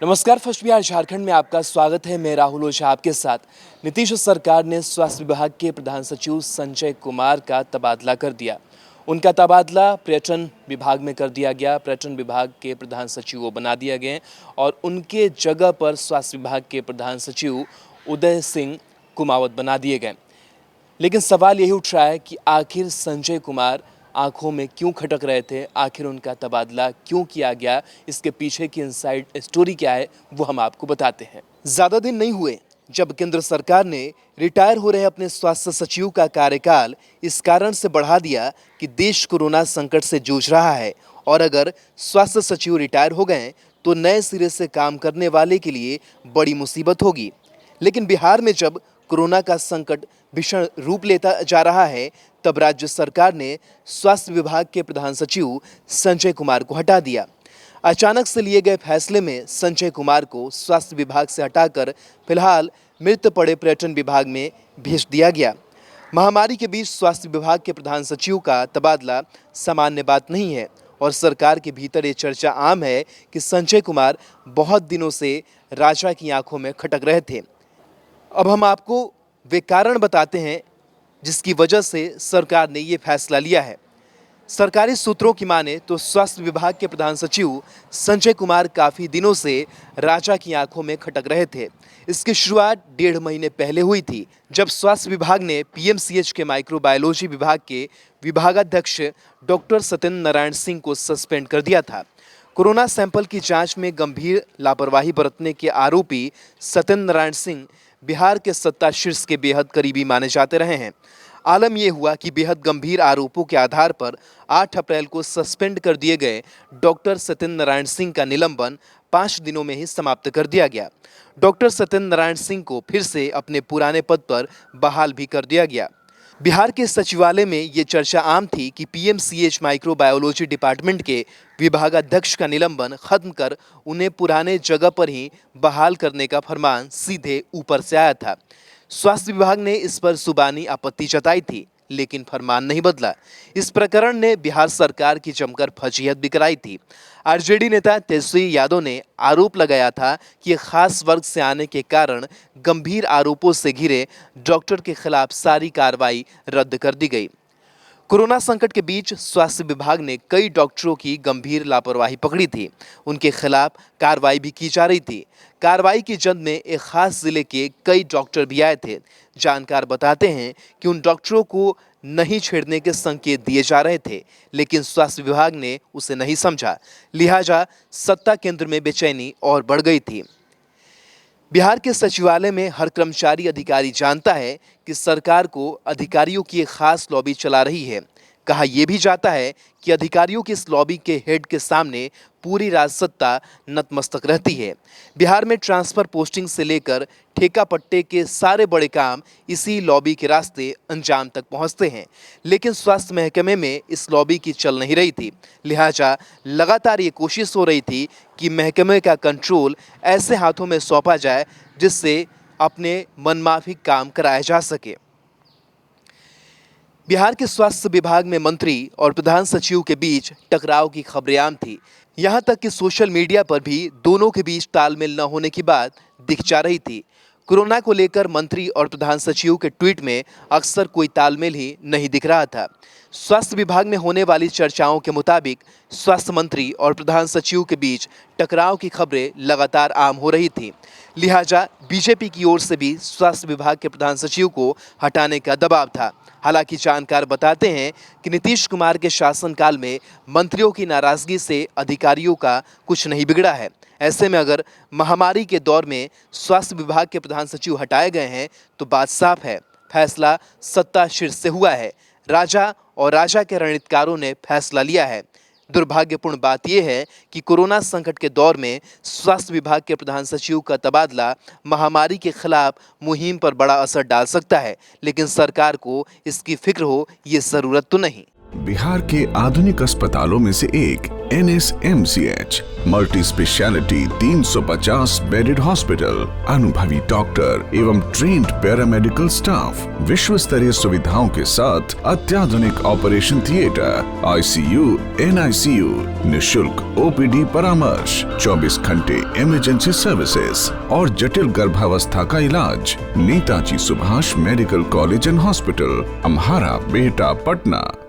नमस्कार, फर्स्ट बिहार झारखंड में आपका स्वागत है। मैं राहुल ओझा आपके साथ। नीतीश सरकार ने स्वास्थ्य विभाग के प्रधान सचिव संजय कुमार का तबादला कर दिया। उनका तबादला पर्यटन विभाग में कर दिया गया। पर्यटन विभाग के प्रधान सचिव वो बना दिए गए और उनके जगह पर स्वास्थ्य विभाग के प्रधान सचिव उदय सिंह कुमावत बना दिए गए। लेकिन सवाल यही उठ रहा है कि आखिर संजय कुमार आंखों में क्यों खटक रहे थे, आखिर उनका तबादला क्यों किया गया, इसके पीछे की इनसाइड स्टोरी क्या है वो हम आपको बताते हैं। ज़्यादा दिन नहीं हुए जब केंद्र सरकार ने रिटायर हो रहे अपने स्वास्थ्य सचिव का कार्यकाल इस कारण से बढ़ा दिया कि देश कोरोना संकट से जूझ रहा है और अगर स्वास्थ्य सचिव रिटायर हो गए तो नए सिरे से काम करने वाले के लिए बड़ी मुसीबत होगी। लेकिन बिहार में जब कोरोना का संकट भीषण रूप लेता जा रहा है तब राज्य सरकार ने स्वास्थ्य विभाग के प्रधान सचिव संजय कुमार को हटा दिया। अचानक से लिए गए फैसले में संजय कुमार को स्वास्थ्य विभाग से हटाकर फिलहाल मृत पड़े पर्यटन विभाग में भेज दिया गया। महामारी के बीच स्वास्थ्य विभाग के प्रधान सचिव का तबादला सामान्य बात नहीं है और सरकार के भीतर ये चर्चा आम है कि संजय कुमार बहुत दिनों से राजा की आंखों में खटक रहे थे। अब हम आपको वे कारण बताते हैं जिसकी वजह से सरकार ने ये फैसला लिया है। सरकारी सूत्रों की माने तो स्वास्थ्य विभाग के प्रधान सचिव संजय कुमार काफ़ी दिनों से राजा की आंखों में खटक रहे थे। इसकी शुरुआत 1.5 महीने पहले हुई थी जब स्वास्थ्य विभाग ने पीएमसीएच के माइक्रोबायोलॉजी विभाग के विभागाध्यक्ष डॉक्टर सत्येंद्र नारायण सिंह को सस्पेंड कर दिया था। कोरोना सैंपल की जांच में गंभीर लापरवाही बरतने के आरोपी सत्येंद्र नारायण सिंह बिहार के सत्ता शीर्ष के बेहद करीबी माने जाते रहे हैं। आलम यह हुआ कि बेहद गंभीर आरोपों के आधार पर 8 अप्रैल को सस्पेंड कर दिए गए डॉक्टर सत्येंद्र नारायण सिंह का निलंबन 5 दिनों में ही समाप्त कर दिया गया। डॉक्टर सत्येंद्र नारायण सिंह को फिर से अपने पुराने पद पर बहाल भी कर दिया गया। बिहार के सचिवालय में ये चर्चा आम थी कि पीएमसीएच माइक्रोबायोलॉजी डिपार्टमेंट के विभागाध्यक्ष का निलंबन खत्म कर उन्हें पुराने जगह पर ही बहाल करने का फरमान सीधे ऊपर से आया था। स्वास्थ्य विभाग ने इस पर जुबानी आपत्ति जताई थी लेकिन फरमान नहीं बदला। इस प्रकरण ने बिहार सरकार की जमकर फजीहत भी कराई थी। आरजेडी नेता तेजस्वी यादव ने आरोप लगाया था कि खास वर्ग से आने के कारण गंभीर आरोपों से घिरे डॉक्टर के खिलाफ सारी कार्रवाई रद्द कर दी गई। कोरोना संकट के बीच स्वास्थ्य विभाग ने कई डॉक्टरों की गंभीर लापरवाही पकड़ी थी। उनके खिलाफ कार्रवाई भी की जा रही थी। कार्रवाई की जद में एक खास जिले के कई डॉक्टर भी आए थे। जानकार बताते हैं कि उन डॉक्टरों को नहीं छेड़ने के संकेत दिए जा रहे थे लेकिन स्वास्थ्य विभाग ने उसे नहीं समझा। लिहाजा सत्ता केंद्र में बेचैनी और बढ़ गई थी। बिहार के सचिवालय में हर कर्मचारी अधिकारी जानता है कि सरकार को अधिकारियों की एक खास लॉबी चला रही है। कहा यह भी जाता है कि अधिकारियों की इस लॉबी के हेड के सामने पूरी राजसत्ता नतमस्तक रहती है। बिहार में ट्रांसफर पोस्टिंग से लेकर ठेका पट्टे के सारे बड़े काम इसी लॉबी के रास्ते अंजाम तक पहुंचते हैं। लेकिन स्वास्थ्य महकमे में इस लॉबी की चल नहीं रही थी। लिहाजा लगातार ये कोशिश हो रही थी कि महकमे का कंट्रोल ऐसे हाथों में सौंपा जाए जिससे अपने मनमाफिक काम कराया जा सके। बिहार के स्वास्थ्य विभाग में मंत्री और प्रधान सचिव के बीच टकराव की खबरें आम थी। यहां तक कि सोशल मीडिया पर भी दोनों के बीच तालमेल न होने की बात दिख जा रही थी। कोरोना को लेकर मंत्री और प्रधान सचिव के ट्वीट में अक्सर कोई तालमेल ही नहीं दिख रहा था। स्वास्थ्य विभाग में होने वाली चर्चाओं के मुताबिक स्वास्थ्य मंत्री और प्रधान सचिव के बीच टकराव की खबरें लगातार आम हो रही थी। लिहाजा बीजेपी की ओर से भी स्वास्थ्य विभाग के प्रधान सचिव को हटाने का दबाव था। हालांकि जानकार बताते हैं कि नीतीश कुमार के शासनकाल में मंत्रियों की नाराजगी से अधिकारियों का कुछ नहीं बिगड़ा है। ऐसे में अगर महामारी के दौर में स्वास्थ्य विभाग के प्रधान सचिव हटाए गए हैं तो बात साफ है, फैसला सत्ता शीर्ष से हुआ है। राजा और राजा के रणनीतिकारों ने फैसला लिया है। दुर्भाग्यपूर्ण बात यह है कि कोरोना संकट के दौर में स्वास्थ्य विभाग के प्रधान सचिव का तबादला महामारी के खिलाफ मुहिम पर बड़ा असर डाल सकता है, लेकिन सरकार को इसकी फिक्र हो ये ज़रूरत तो नहीं। बिहार के आधुनिक अस्पतालों में से एक NSMCH multi speciality 350 bedded hospital, अनुभवी डॉक्टर एवं ट्रेन्ड पैरामेडिकल स्टाफ, विश्व स्तरीय सुविधाओं के साथ अत्याधुनिक ऑपरेशन थिएटर, ICU, NICU, निशुल्क OPD परामर्श, 24 घंटे इमरजेंसी सर्विसेज और जटिल गर्भावस्था का इलाज। Netaji Subhash medical college and hospital, Amhara, Bihta, Patna.